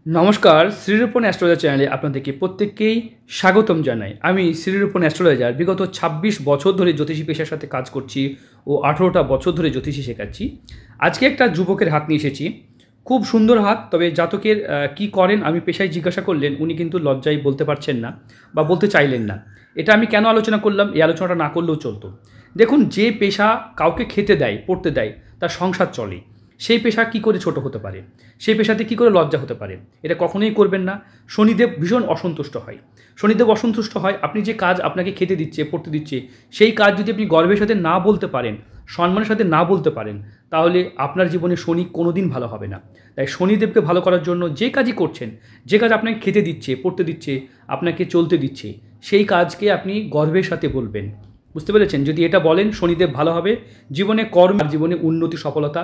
नमस्कार श्रीरूपन एस्ट्रोलॉजर चैनले आपनादेरके प्रत्येककेई स्वागतम जानाई। आमी श्रीरूपन एस्ट्रोलॉजर विगत 26 बछर धरे ज्योतिषी पेशार साथे काज करछि ओ 18टा बछर धरे ज्योतिषी शेखाচ্ছি। आजके एकटा युवकेर हाथ निये एसेछि, खूब सुंदर हाथ, तबे जातकेर कि करेन आमी पेशाय जिज्ञासा करलेन उनी किन्तु लज्जाय बोलते पारछेन ना बा बोलते चाइलेन ना। এটা আমি কেন আলোচনা করলাম, এই আলোচনাটা না করলেও চলতো। দেখুন, যে পেশা কাউকে খেতে দেয়, পড়তে দেয়, তার সংসার চলে, সেই পেশা কি করে ছোট হতে পারে, সেই পেশাতে কি করে লজ্জা হতে পারে, এটা কখনোই করবেন না। শনিদেব ভীষণ অসন্তুষ্ট হয়। শনিদেব অসন্তুষ্ট হয় আপনি যে কাজ আপনাকে খেতে দিচ্ছে, পড়তে দিচ্ছে, সেই কাজ যদি আপনি গর্বের সাথে না বলতে পারেন, সম্মানের সাথে না বলতে পারেন, তাহলে আপনার জীবনে শনি কোনোদিন ভালো হবে না। তাই শনিদেবকে ভালো করার জন্য যে কাজই করছেন, যে কাজ আপনাকে খেতে দিচ্ছে, পড়তে দিচ্ছে, আপনাকে চলতে দিচ্ছে, সেই কাজকে আপনি গর্বের সাথে বলবেন। বুঝতে পেরেছেন? যদি এটা বলেন শনিদেব ভালো হবে, জীবনে কর্ম আর জীবনে উন্নতি সফলতা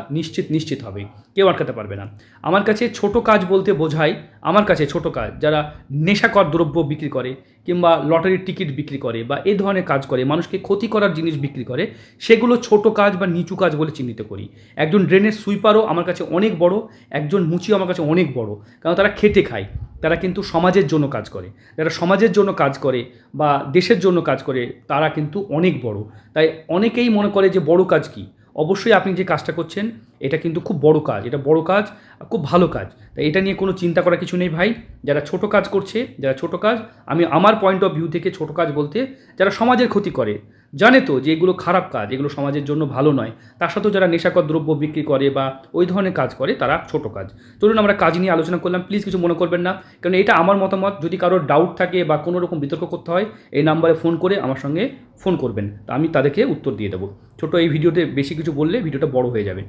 নিশ্চিত হবে, কেউ আটকাতে পারবে না। আমার কাছে ছোট কাজ বলতে বোঝায়, আমার কাছে ছোট কাজ যারা নেশাকর দ্রব্য বিক্রি করে কিংবা লটারির টিকিট বিক্রি করে বা এই ধরনের কাজ করে, মানুষকে ক্ষতি করার জিনিস বিক্রি করে, সেগুলো ছোট কাজ বা নিচু কাজ বলে চিহ্নিত করি। একজন ড্রেনের সুইপারও আমার কাছে অনেক বড়, একজন মুচিও আমার কাছে অনেক বড়, কারণ তারা খেটে খায়, তারা কিন্তু সমাজের জন্য কাজ করে। যারা সমাজের জন্য কাজ করে বা দেশের জন্য কাজ করে তারা কিন্তু অনেক বড়। তাই অনেকেই মনে করে যে বড় কাজ কি, অবশ্যই আপনি যে কাজটা করছেন এটা কিন্তু খুব বড় কাজ, এটা বড় কাজ, খুব ভালো কাজ। তাই এটা নিয়ে কোনো চিন্তা করার কিছু নেই ভাই। যারা ছোট কাজ করছে, যারা ছোট কাজ, আমি আমার পয়েন্ট অফ ভিউ থেকে ছোট কাজ বলতে যারা সমাজের ক্ষতি করে, জানে তো যে এগুলো খারাপ কাজ, এগুলো সমাজের জন্য ভালো নয়, তার সাথেও যারা নেশাকর দ্রব্য বিক্রি করে বা ওই ধরনের কাজ করে তারা ছোট কাজ। চলুন আমরা কাজ নিয়ে আলোচনা করলাম, প্লিজ কিছু মনে করবেন না, কারণ এটা আমার মতামত। যদি কারোর ডাউট থাকে বা কোনো রকম বিতর্ক করতে হয়, এই নাম্বারে ফোন করে আমার সঙ্গে ফোন করবেন, তা আমি তাদেরকে উত্তর দিয়ে দেবো। ছোটো এই ভিডিওতে বেশি কিছু বললে ভিডিওটা বড় হয়ে যাবে।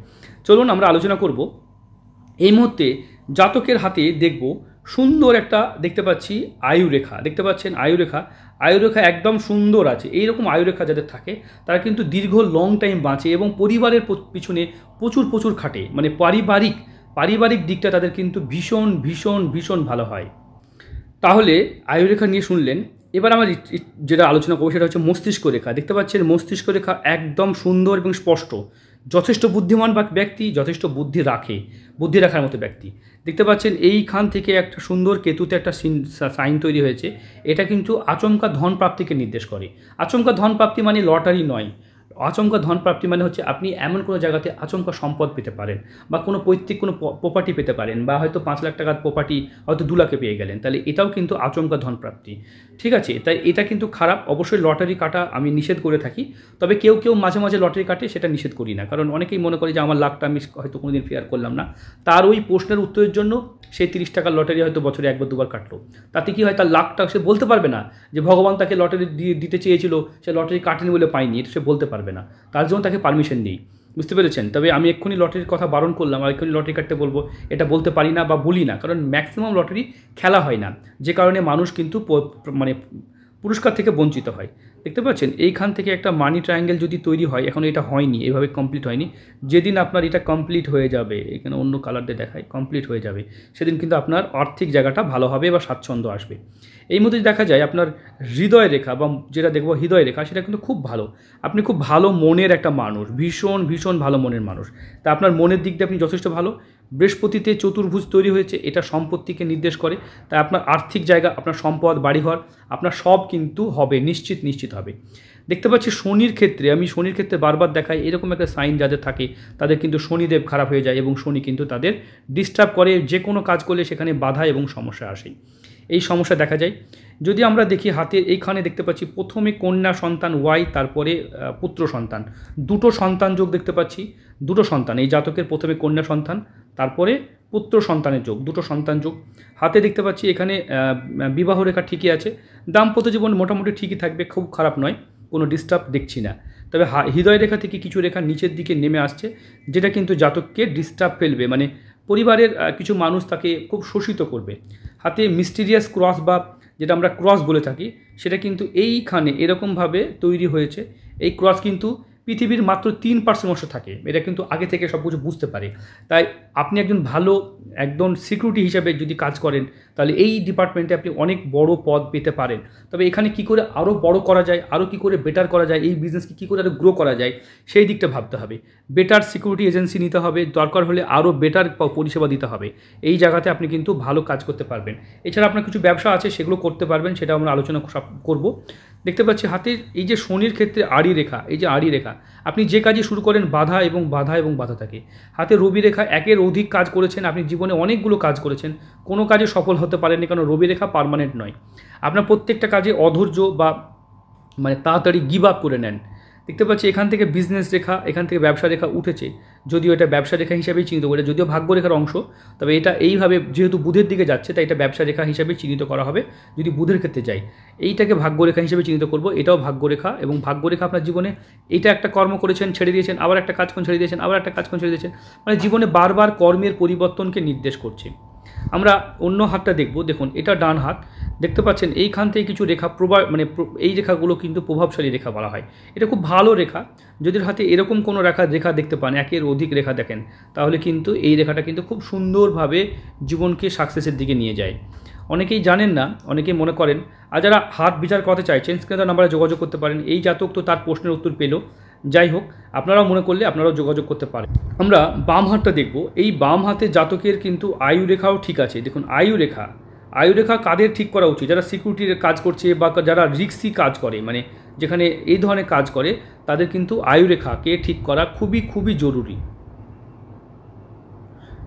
চলুন আমরা আলোচনা করব। এই মুহূর্তে জাতকের হাতে দেখব সুন্দর একটা, দেখতে পাচ্ছি আয়ুরেখা, দেখতে পাচ্ছেন আয়ুরেখা একদম সুন্দর আছে। এইরকম আয়ুরেখা যাদের থাকে তারা কিন্তু দীর্ঘ লং টাইম বাঁচে এবং পরিবারের পিছনে প্রচুর খাটে, মানে পারিবারিক দিকটা তাদের কিন্তু ভীষণ ভালো হয়। তাহলে আয়ুরেখা নিয়ে শুনলেন। এবার আমার যেটা আলোচনা করবো সেটা হচ্ছে মস্তিষ্ক রেখা। দেখতে পাচ্ছেন মস্তিষ্ক রেখা একদম সুন্দর এবং স্পষ্ট। যথেষ্ট বুদ্ধিমান ব্যক্তি, যথেষ্ট বুদ্ধি রাখার মতো ব্যক্তি। দেখতে পাচ্ছেন এইখান থেকে একটা সুন্দর কেতুতে একটা সাইন তৈরি হয়েছে। এটা কিন্তু আচমকা ধন প্রাপ্তিকে নির্দেশ করে। আচমকা ধন প্রাপ্তি মানে লটারি নয়। আচমকা ধন প্রাপ্তি মানে হচ্ছে আপনি এমন কোনো জায়গাতে আচমকা সম্পদ পেতে পারেন বা কোনো পৈতৃক কোনো প্রপার্টি পেতে পারেন, বা হয়তো 5 লাখ টাকার প্রপার্টি হয়তো 2 লাখে পেয়ে গেলেন, তাহলে এটাও কিন্তু আচমকা ধন প্রাপ্তি। ঠিক আছে? তাই এটা কিন্তু খারাপ। অবশ্যই লটারি কাটা আমি নিষেধ করে থাকি, তবে কেউ মাঝে লটারি কাটে, সেটা নিষেধ করি না, কারণ অনেকেই মনে করে যে আমার লাখটা আমি হয়তো কোনোদিন ফেয়ার করলাম না। তার ওই প্রশ্নের উত্তরের জন্য সেই 30 টাকার লটারি হয়তো বছরে একবার দুবার কাটলো, তাতে কি হয়, তার লাখটা সে বলতে পারবে না যে ভগবান তাকে লটারি দিতে চেয়েছিল, সে লটারি কাটেনি বলে পায়নি, এটা সে বলতে পারবে না, তার জন্য তাকে পারমিশন নেই। বুঝতে পেরেছেন? তবে আমি এক্ষুনি লটারির কথা বারণ করলাম, আর এক্ষুনি লটারি কাটতে বলবো এটা বলতে পারি না বা বলি না, কারণ ম্যাক্সিমাম লটারি খেলা হয় না, যে কারণে মানুষ কিন্তু মানে পুরস্কার থেকে বঞ্চিত হয়। দেখতে পাচ্ছেন এইখান থেকে একটা মানি ট্রায়াঙ্গেল যদি তৈরি হয়, এখন এটা হয়নি, এভাবে কমপ্লিট হয়নি। যেদিন আপনার এটা কমপ্লিট হয়ে যাবে, এখানে অন্য কালার দিয়ে দেখায়, কমপ্লিট হয়ে যাবে, সেদিন কিন্তু আপনার আর্থিক জায়গাটা ভালো হবে বা স্বাচ্ছন্দ্য আসবে। এই মধ্যে দেখা যায় আপনার হৃদয় রেখা বা যেটা দেখবো হৃদয় রেখা, সেটা কিন্তু খুব ভালো। আপনি খুব ভালো মনের একটা মানুষ, ভীষণ ভালো মনের মানুষ। তা আপনার মনের দিক দিয়ে আপনি যথেষ্ট ভালো। বৃহস্পতিতে চতুর্ভুজ তৈরি হয়েছে, এটা সম্পত্তিকে নির্দেশ করে। তাই আপনার আর্থিক জায়গা, আপনার সম্পদ, বাড়িঘর, আপনার সব কিন্তু হবে, নিশ্চিত হবে। দেখতে পাচ্ছি শনির ক্ষেত্রে বারবার দেখাই এরকম একটা সাইন যাদের থাকে তাদের কিন্তু শনিদেব খারাপ হয়ে যায় এবং শনি কিন্তু তাদের ডিস্টার্ব করে। যে কোনো কাজ করলে সেখানে বাধা এবং সমস্যা আসে, এই সমস্যা দেখা যায়। যদি আমরা দেখি হাতের এইখানে দেখতে পাচ্ছি প্রথমে কন্যা সন্তান ওয়াই, তারপরে পুত্র সন্তান, দুটো সন্তান যোগ দেখতে পাচ্ছি, দুটো সন্তান। এই জাতকের প্রথমে কন্যা সন্তান, তারপরে পুত্র সন্তানের যোগ, দুটো সন্তান যোগ। হাতে দেখতে পাচ্ছি এখানে বিবাহ রেখা ঠিকই আছে, দাম্পত্য জীবন মোটামুটি ঠিকই থাকবে, খুব খারাপ নয়, কোনো ডিস্টার্ব দেখছি না। তবে হৃদয় রেখা থেকে কিছু রেখা নিচের দিকে নেমে আসছে, যেটা কিন্তু জাতককে ডিস্টার্ব ফেলবে, মানে পরিবারের কিছু মানুষ তাকে খুব শোষিত করবে। হাতে মিস্টিরিয়াস ক্রস বা যেটা আমরা ক্রস বলে থাকি, সেটা কিন্তু এইখানে এরকমভাবে তৈরি হয়েছে। এই ক্রস কিন্তু পৃথিবীর মাত্র 3% অংশ থাকে, এটা কিন্তু আগে থেকে সব কিছু বুঝতে পারে। তাই আপনি একজন ভালো একদম সিকিউরিটি হিসাবে যদি কাজ করেন তাহলে এই ডিপার্টমেন্টে আপনি অনেক বড় পদ পেতে পারেন। তবে এখানে কি করে আরও বড় করা যায়, আরও কী করে বেটার করা যায়, এই বিজনেসকে কী করে আরও গ্রো করা যায় সেই দিকটা ভাবতে হবে। বেটার সিকিউরিটি এজেন্সি নিতে হবে, দরকার হলে আরও বেটার পরিষেবা দিতে হবে। এই জায়গাতে আপনি কিন্তু ভালো কাজ করতে পারবেন। এছাড়া আপনার কিছু ব্যবসা আছে সেগুলো করতে পারবেন, সেটা আমরা আলোচনা করব। দেখতে পাচ্ছি হাতের এই যে শনির ক্ষেত্রে আড়ি রেখা, এই যে আড়ি রেখা, আপনি যে কাজে শুরু করেন বাধা এবং বাধা এবং বাধা থাকে। হাতে রবি রেখা, একের অধিক কাজ করেছেন, আপনি জীবনে অনেকগুলো কাজ করেছেন, কোনো কাজে সফল হতে পারেননি, কারণ রবি রেখা পার্মানেন্ট নয়। আপনার প্রত্যেকটা কাজে অধৈর্য বা মানে তাড়াতাড়ি গিভ আপ করে নেন। দেখতে পাচ্ছি এখান থেকে বিজনেস রেখা, এখান থেকে ব্যবসা রেখা উঠেছে, যদিও এটা ব্যবসা রেখা হিসাবেই চিহ্নিত করে, যদিও ভাগ্য রেখার অংশ, তবে এটা এইভাবে যেহেতু বুধের দিকে যাচ্ছে তাই এটা ব্যবসা রেখা হিসাবে চিহ্নিত করা হবে। যদি বুধের ক্ষেত্রে যাই, এইটাকে ভাগ্য রেখা হিসেবে চিহ্নিত করব, এটাও ভাগ্য রেখা। এবং ভাগ্য রেখা আপনার জীবনে এটা একটা কর্ম করেছেন, ছেড়ে দিয়েছেন, আবার একটা কাজ ছেড়ে দিয়েছেন, আবার একটা কাজ ছেড়ে দিয়েছেন, মানে জীবনে বারবার কর্মের পরিবর্তনকে নির্দেশ করছে। আমরা অন্য হাতটা দেখব। দেখুন এটা ডান হাত, দেখতে পাচ্ছেন এইখান থেকে কিছু রেখা মানে এই রেখাগুলো কিন্তু প্রভাবশালী রেখা বলা হয়। এটা খুব ভালো রেখা। যদি হাতে এরকম কোনো রেখা দেখতে পান, একের অধিক রেখা দেখেন, তাহলে কিন্তু এই রেখাটা কিন্তু খুব সুন্দরভাবে জীবনকে সাকসেসের দিকে নিয়ে যায়। অনেকেই জানেন না, অনেকেই মনে করেন। আর যারা হাত বিচার করতে চাইছেন স্ক্রিনে নাম্বারে যোগাযোগ করতে পারেন। এই জাতক তো তার প্রশ্নের উত্তর পেল। যাই হোক, আপনারাও মনে করলে আপনারাও যোগাযোগ করতে পারেন। আমরা বাম হাতটা দেখব। এই বাম হাতে জাতকের কিন্তু আয়ু রেখাও ঠিক আছে। দেখুন আয়ু রেখা কাদের ঠিক করা উচিত? যারা সিকিউরিটির কাজ করছে বা যারা রিস্কি কাজ করে, মানে যেখানে এই ধরনের কাজ করে, তাদের কিন্তু আয়ু রেখাকে ঠিক করা খুবই জরুরি।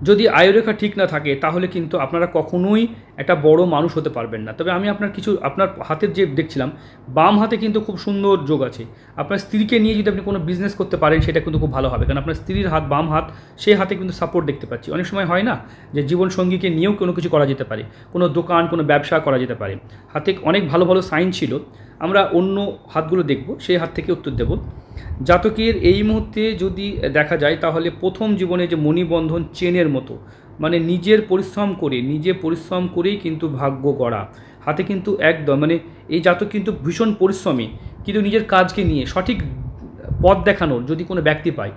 যদি আয়ুরেখা ঠিক না থাকে তাহলে কিন্তু আপনারা কখনোই একটা বড় মানুষ হতে পারবেন না। তবে আমি আপনার হাতের যে দেখছিলাম, বাম হাতে কিন্তু খুব সুন্দর যোগ আছে। আপনার স্ত্রীকে নিয়ে যদি আপনি কোনো বিজনেস করতে পারেন সেটা কিন্তু খুব ভালো হবে, কারণ আপনার স্ত্রীর হাত বাম হাত, সেই হাতে কিন্তু সাপোর্ট দেখতে পাচ্ছি। অনেক সময় হয় না যে জীবনসঙ্গীকে নিয়েও কোনো কিছু করা যেতে পারে, কোনো দোকান, কোনো ব্যবসা করা যেতে পারে। হাতে অনেক ভালো সাইন ছিল। আমরা অন্য হাতগুলো দেখব, সেই হাত থেকে উত্তর দেব। জাতকের এই মুহূর্তে যদি দেখা যায় তাহলে প্রথম জীবনে যে মণিবন্ধন চেনের মতো, মানে নিজে পরিশ্রম করেই কিন্তু ভাগ্য গড়া। হাতে কিন্তু একদম মানে এই জাতক কিন্তু ভীষণ পরিশ্রমী, কিন্তু নিজের কাজকে নিয়ে সঠিক পথ দেখানোর যদি কোনো ব্যক্তি পায়,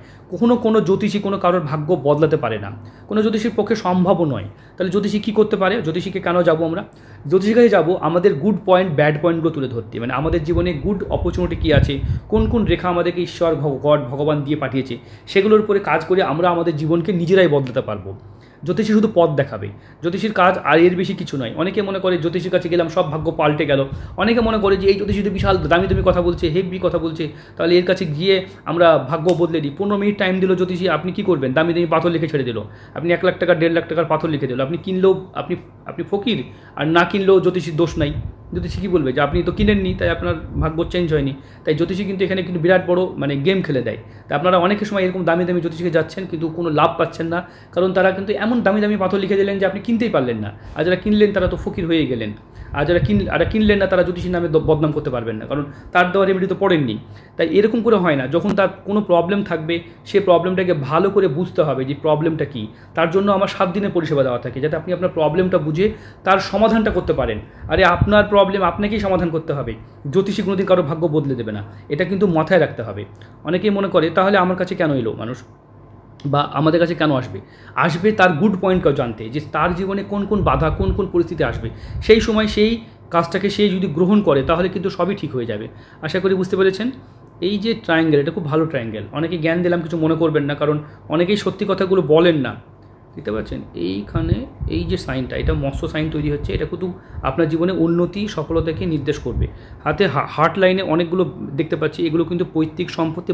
কোনো জ্যোতিষী কোনো কারোর ভাগ্য বদলাতে পারে না, কোনো জ্যোতিষীর পক্ষে সম্ভবও নয়। তাহলে জ্যোতিষী কী করতে পারে? জ্যোতিষীকে কেন যাবো আমরা? জ্যোতিষীর কাছে যাবো আমাদের গুড পয়েন্ট, ব্যাড পয়েন্টগুলো তুলে ধরতে, মানে আমাদের জীবনে গুড অপরচুনিটি কী আছে, কোন রেখা আমাদেরকে ঈশ্বর ভগবান দিয়ে পাঠিয়েছে, সেগুলোর উপরে কাজ করে আমরা আমাদের জীবনকে নিজেরাই বদলাতে পারবো। জ্যোতিষী শুধু পথ দেখাবে, জ্যোতিষীর কাজ আর এর বেশি কিছু নয়। অনেকে মনে করে জ্যোতিষীর কাছে গেলাম সব ভাগ্য পাল্টে গেল। অনেকে মনে করে যে এই জ্যোতিষী তো বিশাল দামি কথা বলছে, হেভি কথা বলছে, তাহলে এর কাছে গিয়ে আমরা ভাগ্য বদলে দিই। 15 মিনিট টাইম দিল জ্যোতিষী, আপনি কী করবেন? দামি পাথর লিখে ছেড়ে দিল। আপনি 1 লাখ টাকা 1.5 লাখ টাকার পাথর লিখে দিল। আপনি কিনলেও আপনি ফকির, আর না কিনলেও জ্যোতিষীর দোষ নাই। জ্যোতিষী কী বলবে যে আপনি তো কিনেননি তাই আপনার ভাগ্য চেঞ্জ হয়নি। তাই জ্যোতিষী কিন্তু এখানে কিন্তু বিরাট বড় মানে গেম খেলে দেয়। তাই আপনারা অনেকের সময় এরকম দামি জ্যোতিষীকে যাচ্ছেন কিন্তু কোনো লাভ পাচ্ছেন না, কারণ তারা কিন্তু এমন দামি পাথর লিখে দিলেন যে আপনি কিনতেই পারলেন না। আর যারা কিনলেন তারা তো ফকির হয়ে গেলেন, আর যারা কিনলেন না তারা জ্যোতিষীর নামে বদনাম করতে পারবেন না, কারণ তার দেওয়া রেমেডি তো পড়েননি। তাই এরকম করে হয় না। যখন তার কোনো প্রবলেম থাকবে, সে প্রবলেমটাকে ভালো করে বুঝতে হবে যে প্রবলেমটা কী। তার জন্য আমার 7 দিনের পরিষেবা দেওয়া থাকে, যাতে আপনি আপনার প্রবলেমটা বুঝে তার সমাধানটা করতে পারেন। আরে আপনার প্রবলেম আপনাকেই সমাধান করতে হবে, জ্যোতিষী কোনোদিন কারো ভাগ্য বদলে দেবে না। এটা কিন্তু মাথায় রাখতে হবে। অনেকেই মনে করে তাহলে আমার কাছে কেন এলো মানুষ, বা আমাদের কাছে কেন আসবে তার গুড পয়েন্টটাও জানতে, যে তার জীবনে কোন বাধা, কোন পরিস্থিতি আসবে, সেই সময় সেই কাজটাকে সে যদি গ্রহণ করে তাহলে কিন্তু সবই ঠিক হয়ে যাবে। আশা করি বুঝতে পেরেছেন। এই যে ট্রায়াঙ্গেল, এটা খুব ভালো ট্রায়াঙ্গেল। অনেকে জ্ঞান দিলাম, কিছু মনে করবেন না, কারণ অনেকেই সত্যি কথাগুলো বলেন না। দেখতে পাচ্ছেন এইখানে এই যে সাইনটা, এটা মৎস্য সাইন তৈরি হচ্ছে। এটা কিন্তু আপনার জীবনে উন্নতি, সফলতাকে নির্দেশ করবে। হাতে হার্ট লাইনে অনেকগুলো দেখতে পাচ্ছি, এগুলো কিন্তু পৈতৃক সম্পত্তি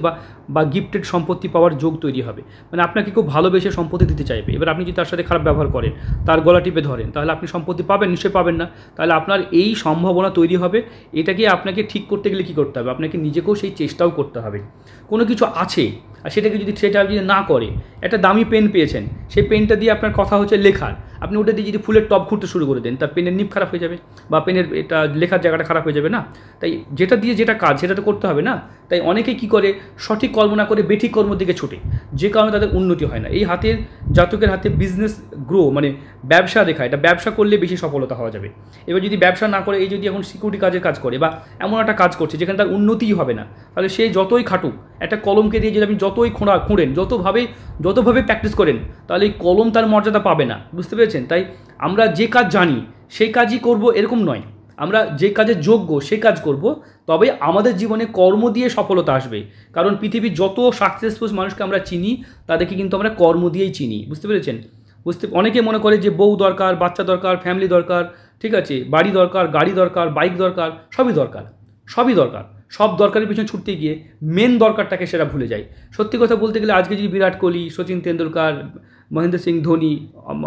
বা গিফটেড সম্পত্তি পাওয়ার যোগ তৈরি হবে। মানে আপনাকে খুব ভালোবেসে সম্পত্তি দিতে চাইবে। এবার আপনি যদি তার সাথে খারাপ ব্যবহার করেন, তার গলা টিপে ধরেন, তাহলে আপনি সম্পত্তি পাবেন? নিশ্চয়ই পাবেন না। তাহলে আপনার এই সম্ভাবনা তৈরি হবে। এটাকে আপনাকে ঠিক করতে গেলে কী করতে হবে? আপনাকে নিজেকেও সেই চেষ্টাও করতে হবে। কোনো কিছু আছে আর সেটা যদি না করে, একটা দামি পেন পেয়েছেন, সেই পেনটা দিয়ে আপনার কথা হচ্ছে লেখার, আপনি ওটা দিয়ে যদি ফুলের টব ঘুরতে শুরু করে দেন, তার পেনের নিব খারাপ হয়ে যাবে বা পেনের এটা লেখার জায়গাটা খারাপ হয়ে যাবে না। তাই যেটা দিয়ে যেটা কাজ সেটা তো করতে হবে না। তাই অনেকে কি করে, সঠিক কর্ম না করে বেঠিক কর্মের দিকে ছোটে, যে কারণে তাদের উন্নতি হয় না। এই হাতের জাতকের হাতে বিজনেস গ্রো মানে ব্যবসা দেখা, এটা ব্যবসা করলে বেশি সফলতা হওয়া যাবে। এবার যদি ব্যবসা না করে, এই যদি এখন সিকিউরিটি কাজের কাজ করে বা এমন একটা কাজ করছে যেখানে তার উন্নতিই হবে না, তাহলে সে যতই খাটুক, একটা কলমকে দিয়ে যদি আপনি যতই খুঁড়েন, যতভাবে প্র্যাকটিস করেন, তাহলে এই কলম তার মর্যাদা পাবে না। বুঝতে পেরেছেন? তাই আমরা যে কাজ জানি সেই কাজই করব এরকম নয়, আমরা যে কাজে যোগ্য সেই কাজ করব, তবে আমাদের জীবনে কর্ম দিয়ে সফলতা আসবে। কারণ পৃথিবীর যত সাকসেসফুল মানুষকে আমরা চিনি, তাদেরকে কিন্তু আমরা কর্ম দিয়েই চিনি। বুঝতে পেরেছেন? অনেকে মনে করে যে বউ দরকার, বাচ্চা দরকার, ফ্যামিলি দরকার, ঠিক আছে, বাড়ি দরকার, গাড়ি দরকার, বাইক দরকার, সবই দরকার। সব দরকারের পিছনে ছুটতে গিয়ে মেন দরকারটাকে সেটা ভুলে যায়। সত্যি কথা বলতে গেলে আজকে যদি বিরাট কোহলি, সচিন তেন্ডুলকার, মহেন্দ্র সিং ধোনি,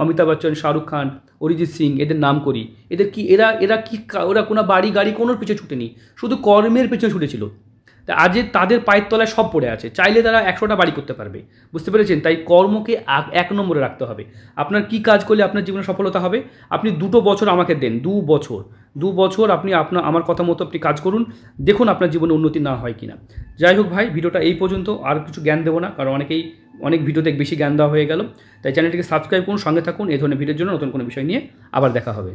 অমিতাভ বচ্চন, শাহরুখ খান, অরিজিৎ সিং এদের নাম করি, ওরা কোনো বাড়ি গাড়ি কোনোর পিছনে ছুটেনি, শুধু কর্মের পিছনে ছুটেছিল। তা আজ তাদের পায়ের তলায় সব পড়ে আছে, চাইলে তারা 100টা বাড়ি করতে পারবে। বুঝতে পেরেছেন? তাই কর্মকে 1 নম্বরে রাখতে হবে। আপনার কি কাজ করলে আপনার জীবনে সফলতা হবে? আপনি 2 বছর আমাকে দেন, 2 বছর আপনি আমার কথা মতো আপনি কাজ করুন, দেখুন আপনার জীবনে উন্নতি না হয় কিনা। যাই হোক ভাই, ভিডিওটা এই পর্যন্ত, আর কিছু জ্ঞান দেবো না, কারণ অনেক ভিডিওতে বেশি জ্ঞান দেওয়া হয়ে গেল। তাই চ্যানেলটিকে সাবস্ক্রাইব করুন, সঙ্গে থাকুন। এই ধরনের ভিডিওর জন্য নতুন কোনো বিষয় নিয়ে আবার দেখা হবে।